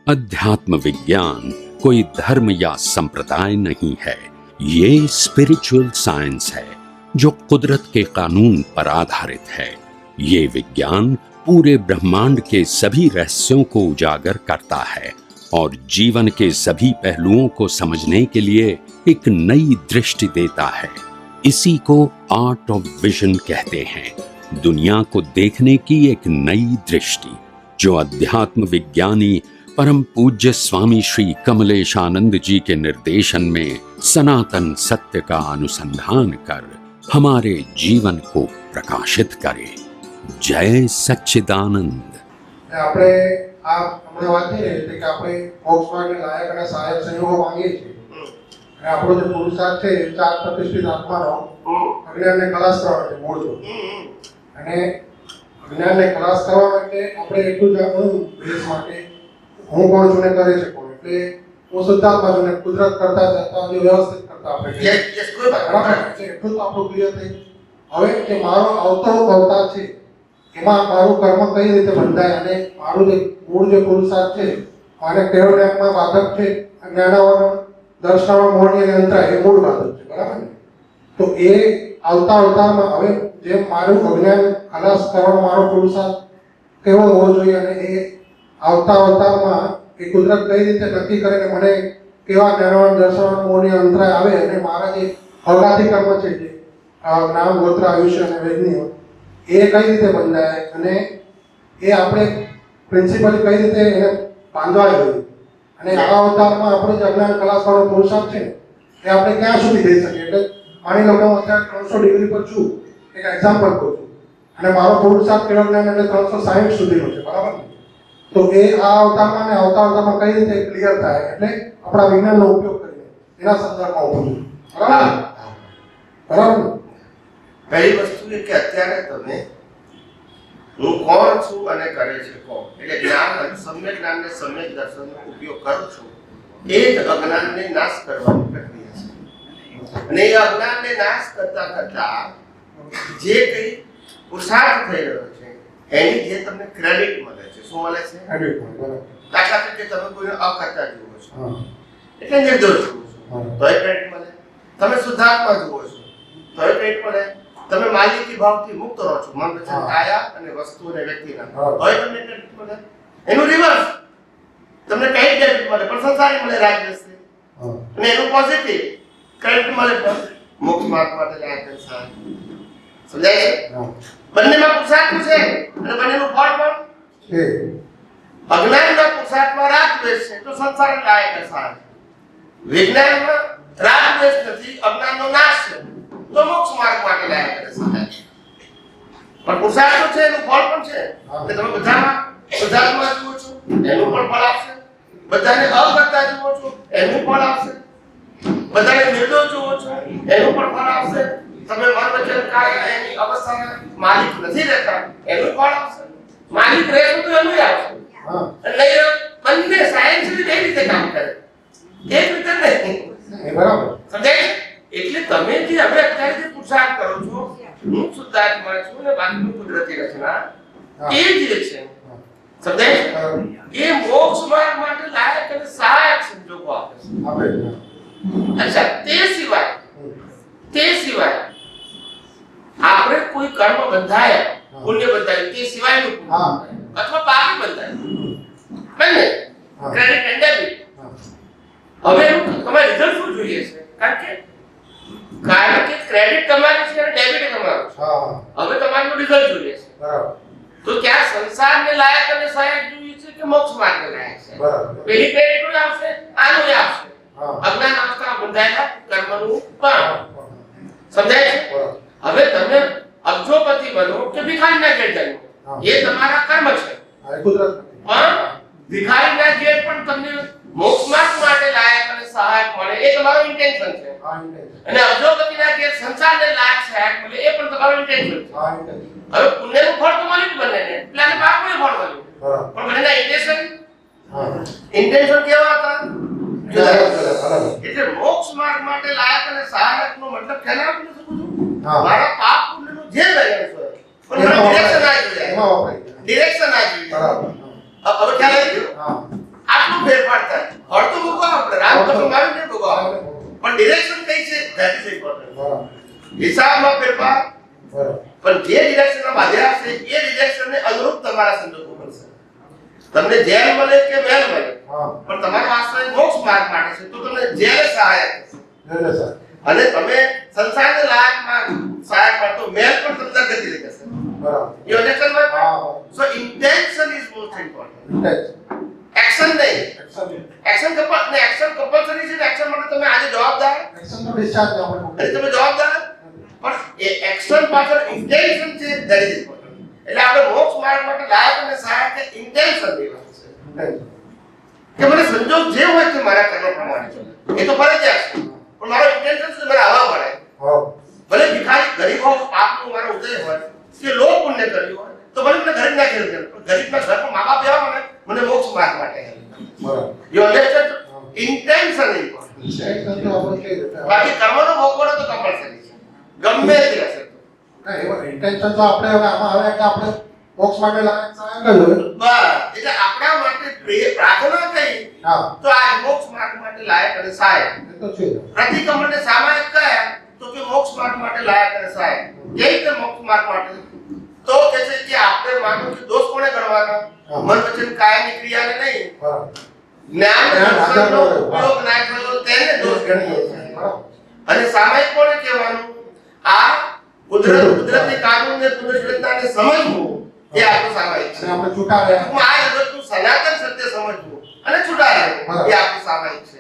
अध्यात्म विज्ञान कोई धर्म या संप्रदाय नहीं है, ये स्पिरिचुअल साइंस है जो कुदरत के कानून पर आधारित है। ये विज्ञान पूरे ब्रह्मांड के सभी रहस्यों को उजागर करता है और जीवन के सभी पहलुओं को समझने के लिए एक नई दृष्टि देता है। इसी को आर्ट ऑफ विजन कहते हैं, दुनिया को देखने की एक नई दृष्टि, जो अध्यात्म विज्ञानी परम पूज्य स्वामी श्री कमलेशानंद जी के निर्देशन में सनातन सत्य का अनुसंधान कर हमारे जीवन को प्रकाशित करे। जय सच्चिदानंद। આપણે આ આપણે વાત થઈ રહી છે કે આપણે મોક્ષ માર્ગને લાયક અને સહાયક સંયોગો માંગીએ છીએ અને આપણો જે પુરુષાર્થ છે એ ચાર પ્રતિષ્ઠિત આત્માનો અજ્ઞાનને ખલાસ કરવાનો છે મૂળ તો અને અજ્ઞાનને ખલાસ કરવા માટે આપણે એટલું જાણવું દેશ માટે હું કોણ છું ને કરે છે કોણ, એટલે હું શુદ્ધાત્મા છું ને કુદરત કરતા જતા જે વ્યવસ્થિત કરતા આપણે કોઈ બરાબર છે એટલું તો આપણું ક્લિયર થઈ। હવે કે મારો આવતો અવતાર છે એમાં મારું કર્મ કઈ રીતે બંધાય અને મારું જે મૂળ જે પુરુષાર્થ છે અને કેળો ડેમમાં બાધક છે, જ્ઞાનાવરણ દર્શનાવરણ મોહની અને અંતરાય એ મૂળ બાધક છે, બરાબર ને? તો એ આવતા અવતારમાં હવે જે મારું અજ્ઞાન ખલાસ કરવાનો મારો પુરુષાર્થ કેવો હોવો જોઈએ અને એ આવતા અવતારમાં એ કુદરત કઈ રીતે નક્કી કરે કે મને કેવા જ્ઞાનાવરણ દર્શનાવરણ મોહની અંતરાય આવે અને મારા જે અવગાધી કર્મ છે જે નામ ગોત્ર આયુષ્ય અને વેદનીય એ કઈ રીતે બંધાય અને એ આપણે પ્રિન્સિપલી કઈ રીતે એને બાંધવા જોઈએ અને આ અવતારમાં આપણે જે અજ્ઞાન ખલાસવાનો પુરુષાર્થ છે એ આપણે ક્યાં સુધી જઈ શકીએ। એટલે માની લો કે હું અત્યારે 300 ડિગ્રી પર છું, એક એક્ઝામ્પલ કહું છું, અને મારો પુરુષાર્થ કેળો જ્ઞાન એટલે 360 સુધીનો છે, બરાબર ને? તો એ આ અવતારમાં ને આવતા અવતારમાં કઈ રીતે ક્લિયર થાય એટલે આપણા વિજ્ઞાનનો ઉપયોગ કરીને એના સંદર્ભમાં ઉભું છું, બરાબર બરાબર। પહેલી વસ્તુ એ કે અત્યારે તમે હું કોણ છું અને કરે છે કોણ, એટલે જ્ઞાન અને સમ્યક જ્ઞાન ને સમ્યક દર્શનનો ઉપયોગ કરું છું, એ જ અજ્ઞાનને નાશ કરવાની પ્રક્રિયા છે। અને એ અજ્ઞાનને નાશ કરતા કરતા જે કઈ પુરુષાર્થ થઈ રહ્યો છે એની જે તમને ક્રેડિટ મળે છે, શું મળે છે? દાખલા તરીકે તમે કોઈને અકર્તા જુઓ છો એટલે નિર્દોષ જુઓ છો તો એ ક્રેડિટ મળે, તમે શુદ્ધાત્મા જુઓ છો તો એ ક્રેડિટ મળે, તમે માલિકી ભાવથી મુક્ત રહો છો, મન વચન કાયા અને વસ્તુ અને વ્યક્તિના, હવે તમને ક્રેડિટ મળે। એનું રિવર્સ તમને કઈ ક્રેડિટ મળે પણ સંસારી મળે રાજ્યશ્રી, અને એનું પોઝિટિવ ક્રેડિટ મળે પણ મોક્ષ માર્ગ માટે લાયક સંસાર। સમજાય છે? બંનેમાં પુરુષાર્થ છે અને બંનેનું ફળ પણ છે। અજ્ઞાનના પુરુષાર્થમાં રાગ દ્વેષ છે તો સંસાર લાયક સંસાર, વિજ્ઞાનમાં રાગ દ્વેષ નથી, અજ્ઞાનનો નાશ છે તો મોક્ષ માર્ગ માટે લાયક સહાય। પણ પુરુષાર્થ તો છે એનું ફળ પણ છે, એટલે તમે બધામાં શુદ્ધાત્મા જુઓ છો એનું પણ ફળ આવશે, બધાને અકર્તા જુઓ છો એનું ફળ આવશે, બધાને નિર્દોષ જુઓ છો એનું પણ ફળ આવશે, તમે મન વચન કાયા એની અવસ્થાના માલિક નથી રહેતા એનું ફળ આવશે, માલિક રહેવું તો એનું આવશે। એટલે બંને સાયન્સની બે રીતે કામ કરે, એક રીતે નહીં, બરાબર સમજાય? એટલે તમે જે હવે અત્યારે જે પુરુષાર્થ કરો છો, હું શુદ્ધાત્મા છું ને બાકીનું કુદરતી રચના એ જ છે, સમજાય? એ મોક્ષ માર્ગ માટે લાયક અને સહાયક સંજોગો આપે છે। અચ્છા, તે સિવાય આપણે કોઈ કર્મ બંધાયા, પુણ્ય બંધાયું, તે સિવાયનું પુણ્ય અથવા પાપ બંધાયું, બંને ક્રેડિટ એન્ડ ડેબિટ। હવે તમારે રિઝલ્ટ શું જોઈએ છે? કારણ કે ક્રેડિટ તમારું છે અને ડેબિટ તમારું છે, હવે તમારું રિઝલ્ટ જોઈએ છે, બરાબર? તો ક્યાં સંસારને લાયક અને સહાયક જોઈએ છે કે મોક્ષ માર્ગને લાયક છે? બરાબર। પેલી ક્રેડિટ નું આવશે, આનું આવશે, અજ્ઞાન અવસ્થામાં બંધાયેલા કર્મનું પણ, સમજાય છે? હવે તમે અબજોપતિ બનો કે ભિખારીના ઘેર જન્મો એ તમારા કર્મ છે, પણ ભિખારીના ઘેર પણ તમને મોક્ષ માર્ગ માટે લાયક અને સહાયક મળે એ તમારો ઇન્ટેન્શન છે, અને અબજોપતિના ઘેર સંસારને લાયક સહાયક મળે એ પણ તમારો ઇન્ટેન્શન છે। હવે પુણ્યનું ફળ તો મળ્યું બંનેને, એટલે આને પાપનું ફળ મળ્યું, પણ બંનેના ઇન્ટેન્શન કેવા હતા? એટલે મોક્ષ માર્ગ માટે લાયક અને સહાયકનો મતલબ ખ્યાલ આપી શકું છું, મારા પાપ પુણ્યનું જે બેલેન્સ હોય પણ ડિરેક્શન આ જોઈએ, ડિરેક્શન આ જોઈએ, બરાબર? હવે ખ્યાલ આવી ગયો? આટલું ફેરફાર થાય. હળ તો મૂકો આપણે, રામ કસમ મારી નહીં મૂકો આપણે. પણ ડિરેક્શન કઈ છે ધેટ ઇઝ ઇમ્પોર્ટન્ટ. હિસાબમાં ફેરફાર, પણ જે ડિરેક્શનમાં બાંધ્યા છે એ ડિરેક્શનને અનુરૂપ તમારા સંજોગો બનશે. તમને જેલ મળે કે મહેલ મળે, પણ તમારો આશ્રય મોક્ષ માર્ગ માટે છે તો તમને જેલ સહાયક થશે. અને તમે સંસારને લાયકમાં સહાયક મળતો મહેલ પણ તમને ગતિ લઈ જશે. You understand my point? So intention is most important. Action નહીં. એક્શન કમ્પલસરી છે. એક્શન માટે તમે આજે જવાબદાર. એક્શન તો ડિસ્ચાર્જ આપણે અને તમે જવાબદાર. પણ એ એક્શન પાછળ ઇન્ટેન્શન છે that is important. એટલે આપણે મોક્ષ માર્ગ માટે લાયક અને સહાયક ઇન્ટેન્શન લેવાનું છે. કે મને સંજોગ જે હોય તે મારા કર્મ પ્રમાણે છે. એ તો ફરજિયાત છે. પણ મારો ઇન્ટેન્શન છે મને આવવા પડે. ભલે ભિખારી ગરીબ હો, પાપનું મારો ઉદય હોય કે લોક પુણ્ય કર્યું હોય તો ભલે મને ગરીબના ઘેર ગયો, પણ ગરીબના ઘરમાં મા બાપ એવા મને મોક્ષ માર્ગ માટે યુ અન્ડરસ્ટેન્ડ. Intention important. બાકી કર્મનો ભોગવણો તો કમ્પલસરી છે ગમે તે હશે. ઇન્ટેન્શન તો આપણે હવે આમાં આવે કે આપણે મોક્ષ માટે લાયક સહાયક જ હોય. બસ એટલે આપણા માટે પ્રાર્થના થઈ તો આ મોક્ષ માર્ગ માટે લાયક અને સહાયક. એ તો છે. પ્રતિક્રમણને સામાયિક કયા તો કે મોક્ષ માર્ગ માટે લાયક અને સહાયક. કેવી રીતે મોક્ષ માર્ગ માટે? તો કહે છે કે આપણે માનો કે દોષ કોને ગણવાના? મન વચન કાયની ક્રિયાને નહીં. જ્ઞાન દર્શનનો ઉપયોગ ના થયો તેને દોષ ગણીએ છીએ. અને સામાયિક કોને કહેવાનું? આ કુદરતી કાનૂનને કુદરતને સમજવું એ આપણું સામાયિક છે. આપણે છૂટા રહ્યા. આ જગતનું સનાતન સત્ય સમજવું અને છૂટા રહેવું એ આપણું સામાયિક છે.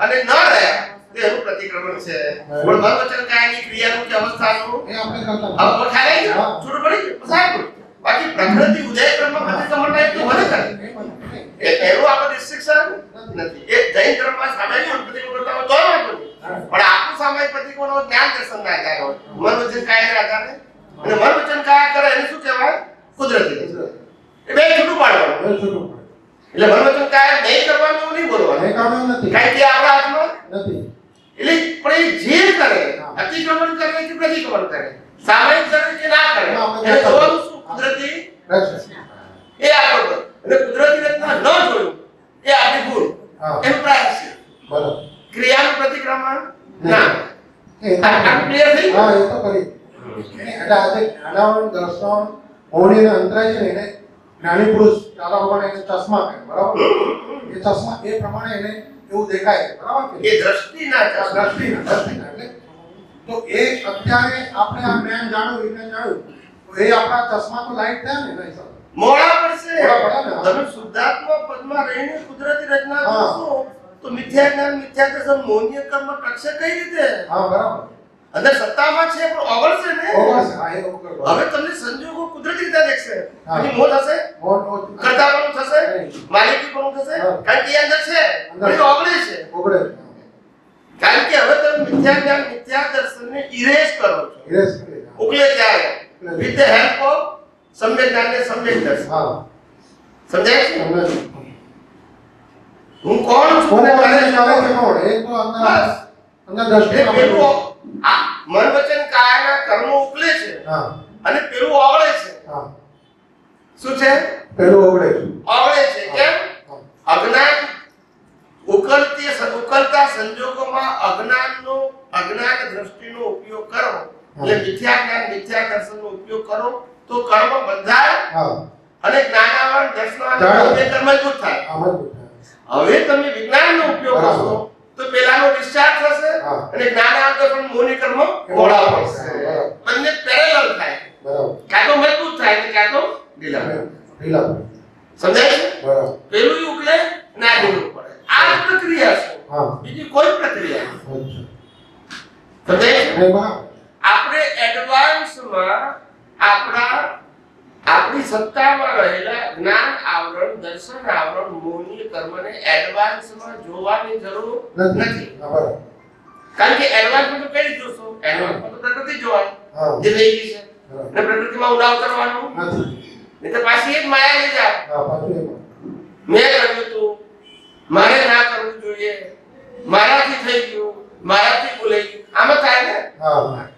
અને ન રહ્યા તો એનું પ્રતિક્રમણ છે. પણ મન વચન કાયની ક્રિયાનું કે અવસ્થાનું એ આપણે કરતા હવે ખ્યાલ આવી ગયો? છૂટું પડી ગયું? સાહેબ બાકી પ્રકૃતિ ઉદય ક્રમમાં પ્રતિક્રમણ થાય તો વધે કરે. એનું આપણે રિસ્ટ્રિક્શન નથી. એ જૈન ધર્મમાં સામાયિક પ્રતિક્રમણ કરતા હોય તો વાંધો નહીં. પણ આપણું સામાયિક પ્રતિક્રમણ જ્ઞાન દર્શનના આધારે હોય, મન વચન કાયના આધારે. અને મન વચન કાયા કરે એને શું કહેવાય? કુદરતી. એ બે છૂટું પાડવાનું. એટલે મન વચન કાયા નહીં કરવાનું એવું નહીં બોલવાનું. એ કામ નથી. કારણ કે આપણા હાથમાં નથી. એટલે પણ એ જે કરે અતિક્રમણ કરે કે પ્રતિક્રમણ કરે, સામાયિક કરે કે ના કરે, એને જોવાનું શું? કુદરતી એ આપણો. અને કુદરતી રચના ન જોયું એ આપણી ભૂલ. એનું પ્રાયશ્ચિત. બરાબર. ક્રિયાનું પ્રતિક્રમણ ના. આ ક્લિયર થઈ ગયું? હા, એ તો કરી. એટલે આજે જ્ઞાનાવરણ દર્શન મૌની અંતરાય છે એને જ્ઞાની પુરુષ દાદા ભગવાન એને ચશ્મા કહે. બરાબર. એ ચશ્મા એ પ્રમાણે એને એવું દેખાય છે. બરાબર. એ દ્રષ્ટિના દ્રષ્ટિના એટલે તો એ અત્યારે આપણે આ જ્ઞાન જાણ્યું, વિજ્ઞાન જાણ્યું તો એ આપણા ચશ્મા તો લાઈટ થયા ને એના હિસાબે. મોડા પડશે. મોડા પડે ને. તમે શુદ્ધાત્મા પદમાં રહીને કુદરતી રચના કરશો તો મિથ્યા જ્ઞાન, મિથ્યા દર્શન, મૌન્ય કર્મ ટકશે કઈ રીતે? હા, બરાબર. અંદર સત્તામાં છે પણ ઓગળશે ને. ઓગળશે. હા, એ ઓગળ. હવે તમને સંજોગો કુદરતી રીતે દેખશે. હા. પછી મોહ થશે, મોટ કર્તાપણું થશે, માલિકીપણું થશે. કારણ કે એ અંદર છે પણ એ ઓગળે છે. ઓગળે. કારણ કે હવે તમે મિથ્યા જ્ઞાન, મિથ્યા દર્શનને ઇરેઝ કરો છો. ઇરેઝ કરે. ઉકલે ત્યારે વિથ ધ હેલ્પ ઓફ સમ્યક જ્ઞાન ને સમ્યક દર્શન. હા. સમજાય છે? સમજાય. હું કોણ છું અને કોણ કરે છે, છું? કરે છે કોણ? એ તો અંદર અંદર દ્રષ્ટિ એ પેલું આ મન વચન કાયાના કર્મો ઉકલે છે હા. અને પેલું ઓગળે છે. હા. શું છે? પેલું ઓગળે છે. ઓગળે છે. કેમ? અજ્ઞાન ઉકલતા સંજોગોમાં અજ્ઞાન દ્રષ્ટિનો ઉપયોગ કરો. એટલે મિથ્યા જ્ઞાન, મિથ્યા દર્શનનો ઉપયોગ કરો તો કર્મ બંધાય હા. અને જ્ઞાનાવરણ દર્શનાવરણ બે કર્મ દૂર થાય. આમાં હવે તમે વિજ્ઞાનનો ઉપયોગ કરશો તો પેલાનો ડિસ્ચાર્જ થશે હા. અને જ્ઞાનાવરણ મોની કર્મ મોડા પડશે. બંને પેરેલલ થાય. બરાબર. કાં તો મજબૂત થાય ને કાં તો ઢીલા પડે. ઢીલા. સમજાય છે? બરાબર. પેલું ઉકલે ના ઢીલું પડે. આ જ પ્રક્રિયા છે. હા. બીજી કોઈ પ્રક્રિયા નથી. અચ્છા. સમજાય છે? બરાબર. આપણે એડવાન્સમાં આપણી સત્તામાં રહેલા જ્ઞાન આવરણ, દર્શન આવરણ, મોહની કર્મને એડવાન્સમાં જોવાની જરૂર નથી. બરાબર. કારણ કે એડવાન્સમાં તો કઈ જોશો? એડવાન્સમાં તો પ્રકૃતિ જોવાય હા. જે થઈ ગઈ છે. ને પ્રકૃતિમાં ઉડાવ કરવાનું નથી. નહીં તો પાછી એક માયા લઈ જાવ. હા, પાછું એમાં. મેં કર્યું તું, મારે ના કરવું જોઈએ, મારાથી થઈ ગયું, મારાથી ભૂલાઈ ગયું, આમાં થાય ને. હા.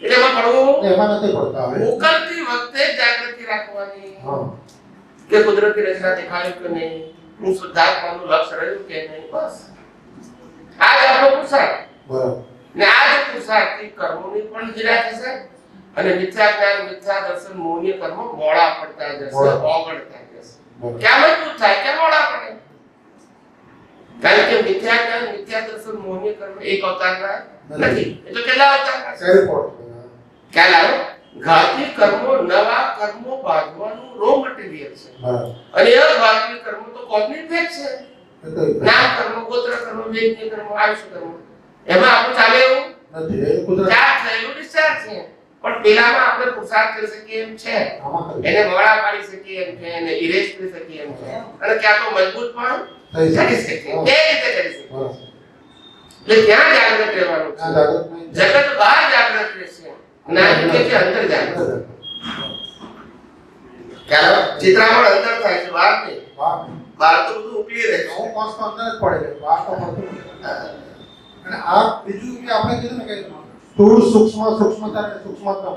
એટલે એમાં પડવું એમાં નથી પડતા હવે. ઉકલતી વખતે જાગૃતિ રાખવાની હા. કે કુદરતી રચના દેખાય કે નહીં, હું શુદ્ધાત્માનું લક્ષ્ય રહ્યું કે નહીં, બસ આ જ આપણો પુરુષાર્થ. બરાબર. ને આ જ પુરુષાર્થથી કર્મોની પણ હીરા થશે અને મિથ્યા જ્ઞાન, મિથ્યા દર્શન, મોહનીય કર્મો મોડા પડતા જશે, ઓગળતા જશે. ક્યાં મજબૂત થાય, ક્યાં મોડા પડે? કારણ કે મિથ્યા જ્ઞાન, મિથ્યા દર્શન, મોહનીય કર્મ એક અવતારના નથી, એ તો કેટલા અવતારના છે. ખ્યાલ આવ્યો? ઘાતી કર્મો, નવા કર્મો બાંધવાનું રો મટીરિયલ છે. અને એ ઘાતી કર્મો તો કોગ્નિટિવ છે. નામ કર્મ, ગોત્ર કર્મ, વેદનીય કર્મ, આયુષ્ય કર્મ, એમાં આપણું ચાલે એવું નથી. ચાર થયેલું ડિસ્ચાર્જ છે. પણ પેલામાં આપણે પુરુષાર્થ કરી શકીએ એમ છે, એને મોડા પાડી શકીએ એમ છે, એને ઇરેઝ કરી શકીએ એમ છે, અને ક્યાં તો મજબૂત પણ કરી શકીએ. એ રીતે કરી શકીએ. એટલે ત્યાં જાગૃત રહેવાનું છે. જગત બહાર જાગૃત રહેશે, જ્ઞાન કે અંદર જાગૃત. ખ્યાલ? ચિત્રામણ અંદર થાય છે, બહાર નહીં. બહાર તો બધું ઉપલી રહે છે. હું કોસ્ટ અંદર જ પડે છે, બહાર તો પડતું નથી. અને આ બીજું કે આપણે કીધું ને કે સ્થૂળ, સૂક્ષ્મ, સૂક્ષ્મતા અને સૂક્ષ્મતમ,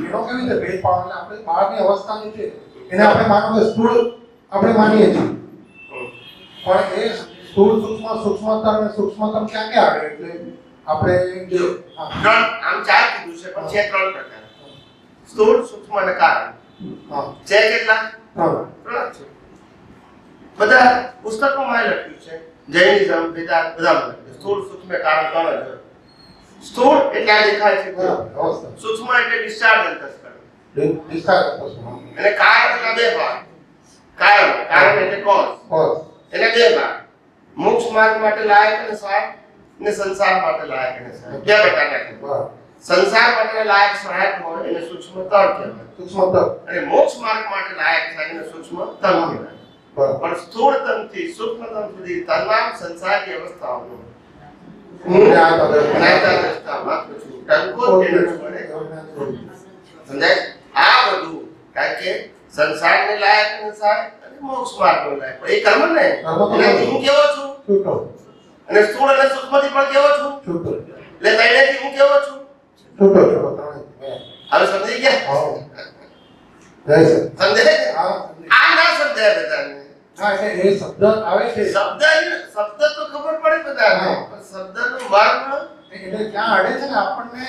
એનો કેવી રીતે ભેદ પાડવાનો? આપણે બહારની અવસ્થાની છે એને આપણે માનો કે સ્થૂળ આપણે માનીએ છીએ, પણ એ સ્થૂળ, સૂક્ષ્મ, સૂક્ષ્મતા અને સૂક્ષ્મતમ ક્યાં ક્યાં આવે? એટલે આપણે જો ત્રણ, આમ ચાર કીધું છે, પણ છે ત્રણ પ્રકાર: સ્થૂળ, સૂક્ષ્મ અને કારણ. હા, છે કેટલા? ત્રણ છે. બધા પુસ્તકોમાં લખ્યું છે, જૈનિઝમ, વેદાંત, બધામાં લખ્યું છે. સ્થૂળ, સૂક્ષ્મ, કારણ ત્રણ જ. સ્થૂળ એટલે આ દેખાય છે, સૂક્ષ્મ એટલે ડિસ્ચાર્જ અંતસ્કરણ, અને કારણ એટલે બે ભાગ. કારણ એટલે કોઝ, એટલે બે ભાગ: મોક્ષ માર્ગ માટે લાયક અને સહાયક, ને સંસાર માટે લાયક અને સહાયક. બે પ્રકારના છે. સંસાર માટે લાયક સહાયક હોય એને સૂક્ષ્મતમ કહેવાય, અને મોક્ષ માર્ગ માટે લાયક થાય એને સૂક્ષ્મતમ કહેવાય. પણ સ્થૂળતમ થી સૂક્ષ્મતમ સુધી તમામ સંસારની અવસ્થાઓનો આ બધું કારણ કે સંસારને લાયક અને સહાયક અને મોક્ષ માર્ગને લાયક, એ કર્મ ને એનાથી હું કેવો છું, અને સ્થૂળ અને સૂક્ષ્મથી પણ કેવો છું, એટલે ત્રણેયથી હું કેવો છું. હવે સમજી ગયા? સમજાય? આ ના સમજાય બધાને. હા, એટલે એ શબ્દ આવે છે, શબ્દ તો ખબર પડે બધાને, પણ શબ્દનું મર્મ એટલે ક્યાં અડે છે ને આપણને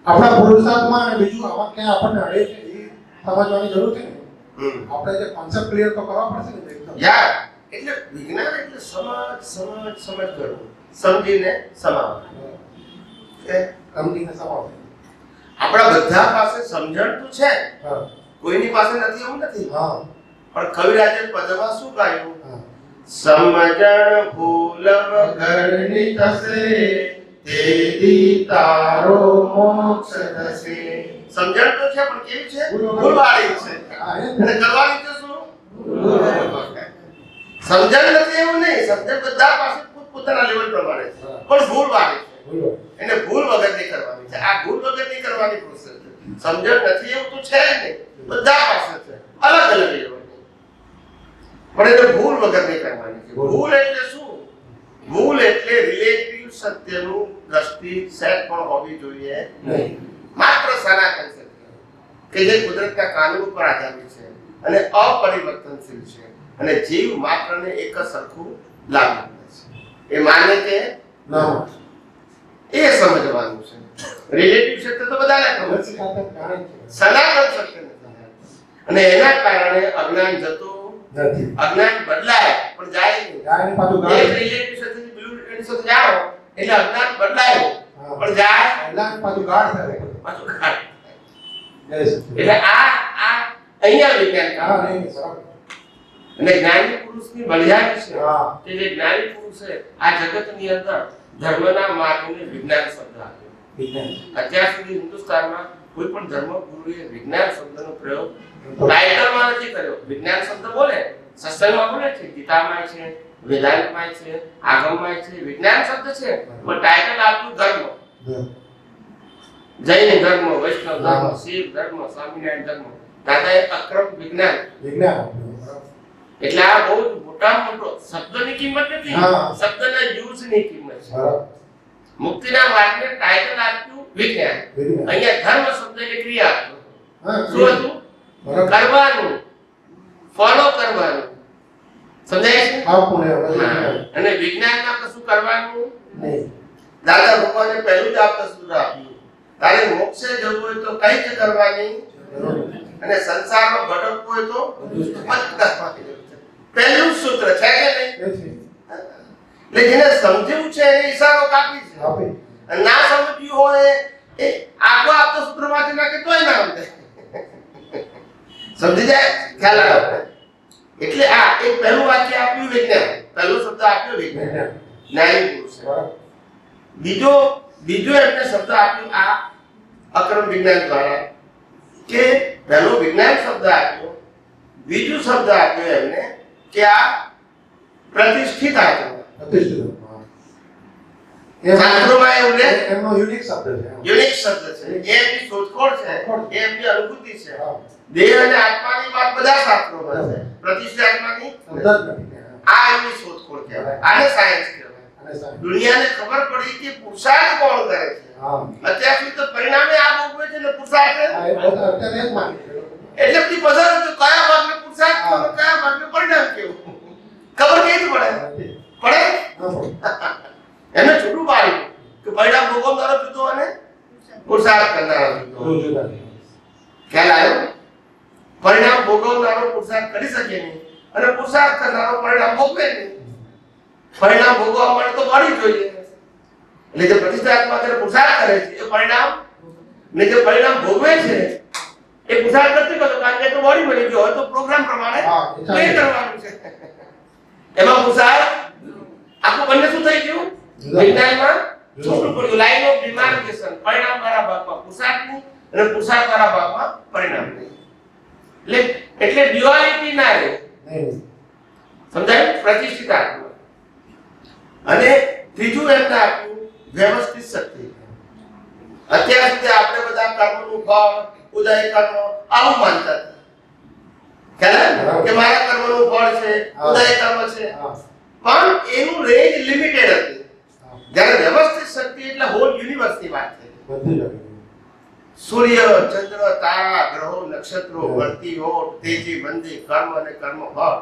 આપણા પુરુષાર્થમાં, અને બીજું આમાં ક્યાં આપણને અડે છે એ સમજવાની જરૂર છે ને. આપણે જે કોન્સેપ્ટ ક્લિયર તો કરવા પડશે ને એકદમ. યાર, એટલે વિજ્ઞાન એટલે સમજ કરવું, સમજીને સમાવવું. સમજીને સમાવવું. આપણા બધા પાસે સમજણ તો છે, હા, કોઈની પાસે નથી એવું નથી. હા, પણ કવિરાજે પદમાં શું ગાયું? સમજણ ભૂલ વગરની થશે, તેથી તારો મોક્ષ થશે. સમજણ તો છે, પણ કેવી છે? ભૂલવાળી છે. અને કરવાની તો શું? સમજણ નથી એવું નહીં, સમજણ બધા પાસે પોતાના લેવલ પ્રમાણે છે, પણ ભૂલવાળી છે. એને ભૂલ વગરની કરવાની છે. આ ભૂલ વગરની કરવાની પ્રોસેસ છે. સમજણ નથી એવું તો છે નહીં, બધા પાસે છે, અલગ અલગ લેવલ. પણ એને ભૂલ વગરની કરવાની છે. ભૂલ એટલે શું? ભૂલ એટલે રિલેટિવ સત્યનું દ્રષ્ટિ સેટ પણ હોવી જોઈએ નહીં. માત્ર સનાતન સત્ય કે જે કુદરતના કાનૂન ઉપર આધારિત છે અને અપરિવર્તનશીલ છે, અને જીવ માત્રને એક જ સરખું લાગુ પડે છે. એ માને કે ના, એ સમજવાનું છે. રિલેટિવ સત્ય તો બધાને ખબર છે, સનાતન સત્ય નથી. અને એના કારણે અજ્ઞાન જતું નથી. અજ્ઞાન બદલાય પણ જાય નહીં. જાય પાછું એક રિલેટિવ સત્યથી બીજું રિલેટિવ સત્ય જાણો એટલે અજ્ઞાન બદલાયું પણ જાય પાછું ગાઢ થાય. પાછું ખાય. એટલે એટલે આ અહીંયા વિજ્ઞાન કામ. હા, નહીં બરાબર. અને જ્ઞાની પુરુષની બળિયારી છે હા. કે જે જ્ઞાની પુરુષ છે આ જગતની અંદર ધર્મના માર્ગને વિજ્ઞાન શબ્દ આપ્યો. અત્યાર સુધી હિન્દુસ્તાનમાં કોઈ પણ ધર્મ ગુરુએ વિજ્ઞાન શબ્દનો પ્રયોગ ટાઇટલમાં નથી કર્યો. વિજ્ઞાન શબ્દ બોલે, સત્સંગમાં બોલે છે, ગીતામાં છે, વેદાંતમાં છે, આગમમાં છે, વિજ્ઞાન શબ્દ છે, પણ ટાઇટલ આપ્યું ધર્મ. જૈન ધર્મ, વૈષ્ણવ ધર્મ, શિવ ધર્મ, સ્વામિનારાયણ ધર્મ. દાદાએ અક્રમ વિજ્ઞાન. એટલે આ બહુ મોટા મોટો શબ્દની કિંમત નથી, શબ્દના યુઝની કિંમત છે. મુક્તિના માર્ગને ટાઇટલ આપ્યું વિજ્ઞાન. અહીંયા ધર્મ શબ્દની ક્રિયા આપ્યો. શું હતું? કરવાનું, ફોલો કરવાનું. સમજાય છે? હા પુણે હા. અને વિજ્ઞાનમાં કશું કરવાનું નહીં. દાદા ભગવાને પહેલું જ આપતા સૂત્ર આપ્યું, તારે મોક્ષે જવું હોય તો કઈ જ કરવાની અને સંસારમાં ભટકવું હોય તો મત કરવાની. પહેલું સૂત્ર છે કે નહીં? એટલે જેને સમજ્યું છે એને ઈશારો કાપી છે, અને ના સમજ્યું હોય એ આગો આપતો સૂત્ર વાંચી નાખે તોય ના સમજે. સમજી જાય? ખ્યાલ આવે? એટલે આ એક પહેલું વાક્ય આપ્યું વિજ્ઞાન, પહેલો શબ્દ આપ્યો વિજ્ઞાન, જ્ઞાની પુરુષ. બીજો એમને શબ્દ આપ્યો આ અક્રમ વિજ્ઞાન દ્વારા, કે પહેલો વિજ્ઞાન શબ્દ આપ્યો, બીજો શબ્દ આપ્યો એમને કે આ પ્રતિષ્ઠિત આત્મા. શાસ્ત્રોમાં એવું લે એમનો યુનિક શબ્દ છે. યુનિક શબ્દ છે, એ એમની શોધખોળ છે, એ એમની અનુભૂતિ છે. દેહ અને આત્માની વાત બધા શાસ્ત્રોમાં છે, પ્રતિષ્ઠિત આત્માની શબ્દ જ નથી. આ એમની શોધખોળ કહેવાય, આને સાયન્સ કહેવાય. દુનિયાને ખબર પડી કે પુરુષાર્થ કોણ કરે છે. અત્યાર સુધી તો પરિણામે આ ભોગવે છે એટલે પુરુષાર્થ એટલે બધી પઝલ તો કયા ભાગને પુરુષાર્થ કેવો, કયા ભાગને પરિણામ કેવું ખબર કેવી પડે? એને છૂટું પાડ્યું કે પરિણામ ભોગવનારો જુદો અને પુરુષાર્થ કરનારો જુદો. ખ્યાલ આવ્યો? પરિણામ ભોગવનારો પુરુષાર્થ કરી શકે નહીં અને પુરુષાર્થ કરનારો પરિણામ ભોગવે નહીં. પરિણામ ભોગવવા માટે તો બોડી જોઈએ, એટલે જે પ્રતિષ્ઠાત્મા જે પુરુષાર્થ કરે છે એ પરિણામ ને જે પરિણામ ભોગવે છે એ પુરુષાર્થ નથી કરતો, કારણ કે તો બોડી બની ગયો હોય તો પ્રોગ્રામ પ્રમાણે પ્લે કરવાનું છે. એમાં પુરુષાર્થ આખું બંને શું થઈ ગયું? વિજ્ઞાનમાં છૂટું પડ્યું. લાઈન ઓફ ડિમાર્કેશન, પરિણામ વાળા ભાગમાં પુરુષાર્થની અને પુરુષાર્થ વાળા ભાગમાં પરિણામની. એટલે ડ્યુઆલિટી ના રહે. સમજાય? પ્રતિષ્ઠિત આત્મા. અને ત્રીજું એમને આપ્યું વ્યવસ્થિત શક્તિ. અત્યાર સુધી આપણે બધા કર્મનું ફળ, ઉદય કર્મ આવું માનતા હતા. ખ્યાલ કે મારા કર્મનું ફળ છે, ઉદય કર્મ છે, પણ એનું રેન્જ લિમિટેડ હતી. જ્યારે વ્યવસ્થિત શક્તિ એટલે હોલ યુનિવર્સની વાત છે. સૂર્ય, ચંદ્ર, તારા, ગ્રહો, નક્ષત્રો, ગણતીઓ, તેજી, બંદી, કર્મ અને કર્મ ફળ,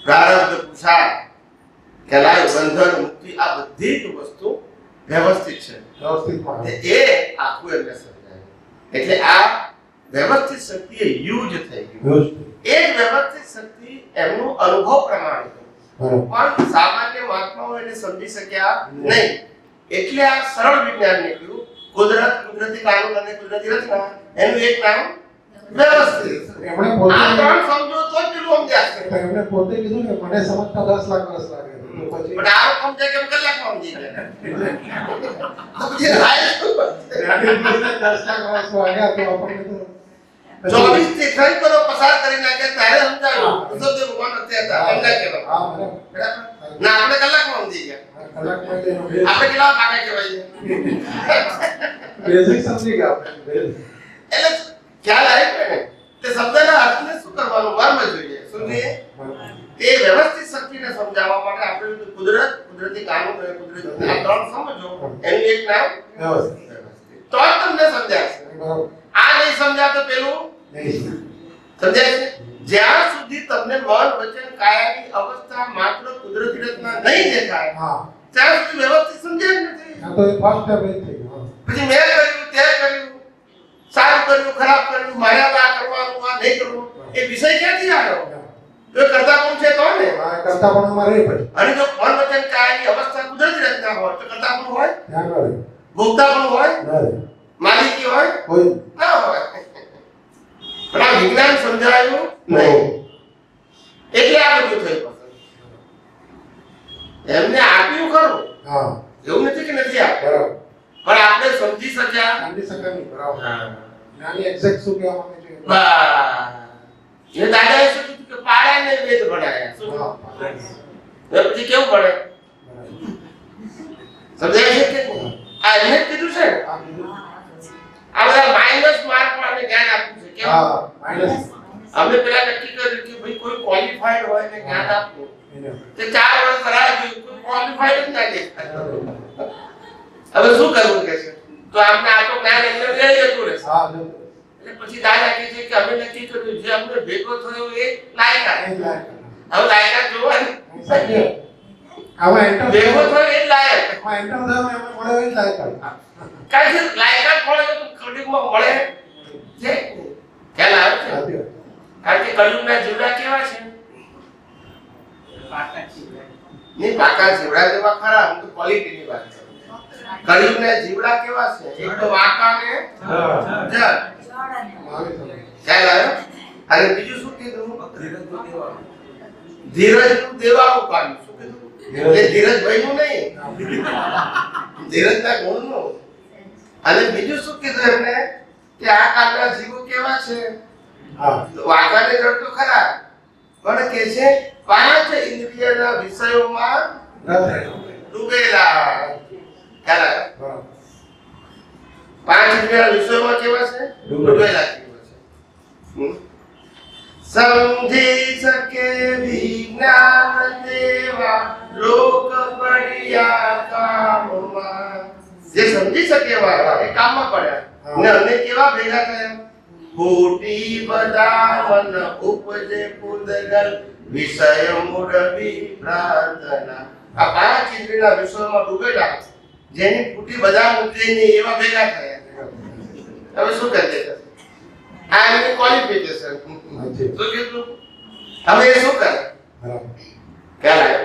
પ્રારબ્ધ, પુરુષાર્થ, કલાય, બંધન, મુક્તિ, આ બધી જ વસ્તુ વ્યવસ્થિત છે. એ આખું એમને સમજાય. એટલે આ વ્યવસ્થિત શક્તિ એ યુજ થઈ ગયું. એ વ્યવસ્થિત શક્તિ એમનું અનુભવ પ્રમાણે પણ સામાન્ય મહાત્માઓ એને સમજી શક્યા નહીં. એટલે આ સરળ વિજ્ઞાન નીકળ્યું. કુદરત, કુદરતી કાનૂન અને કુદરતી રચના, એનું એક નામ વ્યવસ્થિત. આ ત્રણ સમજો તો જ પેલું સમજાશે. એમણે પોતે કીધું ને મને સમજતા 10 લાખ વર્ષ લાગે. પણ આ સમજે કેમ કલાકમાં સમજી ગયા? તો પછી રાય શું બનશે? 10 લાખ વર્ષ લાગ્યા તો આપણને તો 24 થી 3 કરો પસાર કરી નાખે ત્યારે સમજાયું. ઋષભદેવ ભગવાન હતા એમના કહેવાય. હા બરાબર ના, આપણે કલાકમાં સમજી ગયા. કલાકમાં તો એનો આપણે કેટલા ભાગે કહેવાય? બેઝિક સમજી ગયા આપણે. એટલે ખ્યાલ આવે ને તે શબ્દના અર્થને શું કરવાનું મર્મ જોઈએ. શું જોઈએ? તે વ્યવસ્થિત શક્તિને સમજાવવા માટે આપણે કુદરત, કુદરતી કાનૂન અને કુદરતી આ ત્રણ સમજો. એનું એક નામ વ્યવસ્થિત. તો જ તમને સમજાશે. બરાબર. આ નહીં સમજાતો પેલું સમજાય છે? જ્યાં સુધી તમને મન, વચન, કાયાની અવસ્થા માત્ર કુદરતી રચના નહીં દેખાય હા ત્યાં સુધી વ્યવસ્થિત સમજાય જ નથી. આ તો એ ફર્સ્ટ સ્ટેપ એ થઈ ગયું. પછી મેં કર્યું, તે કર્યું, સારું કર્યું, ખરાબ કર્યું, મારે આ કરવાનું, આ નહીં કરવું, એ વિષય ક્યાંથી આવ્યો? તો એ કરતા કોણ છે તો ને? આ કરતા પણ અમારે એ પછી અને જો મન, વચન, કાયાની અવસ્થા કુદરતી રચના હોય તો કરતા કોણ હોય? ધ્યાન રહે. ભોગતા કોણ હોય? ના રહે. માલિકી હોય? કોઈ ના હોય. પણ આ વિજ્ઞાન સમજાયું નહીં એટલે આ બધું થયું. એમને આપ્યું ખરું, હા એવું નથી કે નથી આપ્યું, બરાબર. પણ આપણે સમજી શક્યા સમજી શકાય નહીં. બરાબર. જ્ઞાની એક્ઝેક્ટ શું કહેવા માંગે છે? બસ. એ દાદાએ શું કીધું કે પાડાને વેદ ભણાયા. શું? હા, પછી કેવું પડે? સમજાય છે કે આ એમને જ કીધું છે ને? આ બીજું. આ બધા માઇનસ માર્ક વાળાને જ્ઞાન આપ્યું છે. કેમ? હા માઇનસ અમે પેલા નક્કી કર્યું કે ભાઈ કોઈ ક્વોલિફાઈડ હોય ને જ્ઞાન આપવું એને તે 4 વર્ષ રાહ જોઈ, કોઈ ક્વોલિફાઈડ જ ના દેખાય. હવે શું કરવું કે છે? તો આપણે આ તો જ્ઞાન એમને લઈ જતું રહેશે. હા જો એટલે પછી દાદા કહે છે કે અમે નક્કી કર્યું જે અમને ભેગો થયો એ લાયક એ આવે. લાયક. હવે લાયકાત જોવાની આમાં એન્ટર ભેગો થયો એ જ લાયક. આમાં એન્ટર થયો એમાં મળે એ જ લાયક. કારણ કે લાયકાત મળે તો કળિયુગમાં મળે છે. ખ્યાલ આવે છે? સાચી વાત. કારણ કે કળિયુગના જીવડા કેવા છે? નહીં, પાકા જીવડા જેવા ખરા. હું તો ક્વોલિટીની વાત કરું. કળિયુગના જીવડા કેવા છે? એક તો વાંકા ને જળ. ખ્યાલ આવ્યો? અને બીજું શું કીધું? ધીરજનું દેવાળું પામ્યું. શું કીધું? એટલે ધીરજભાઈનું નહીં, ધીરજના ગુણનું. અને બીજું શું કીધું એમને? કે આ કાળના જીવો કેવા છે? હા. વાંકાને જળ તો ખરા, પણ કે છે પાંચ ઇન્દ્રિયના વિષયોમાં ડૂબેલા. ખ્યાલ આવ્યો? બરાબર. પાંચ ઇન્દ્રિયના વિષયોમાં કેવા છે? ડૂબેલા કેવા છે? સમજી શકે વિજ્ઞાન દેવા લોક પડ્યા કામમાં. જે સમજી શકે એવા એ કામમાં પડ્યા ને અમે કેવા ભેગા થયા? ખોટી બધા મન ઉપજે પૂદગલ વિષય મૂળવી પ્રાર્થના. આ પાંચ ઇન્દ્રિયના વિષયોમાં ડૂબેલા જેની ફૂટી બધા મૂકે એવા ભેગા થયા. હવે શું કરજે? આ એની ક્વોલિફિકેશન. શું કીધું? હવે એ શું કરે? બરાબર. ખ્યાલ આવ્યો?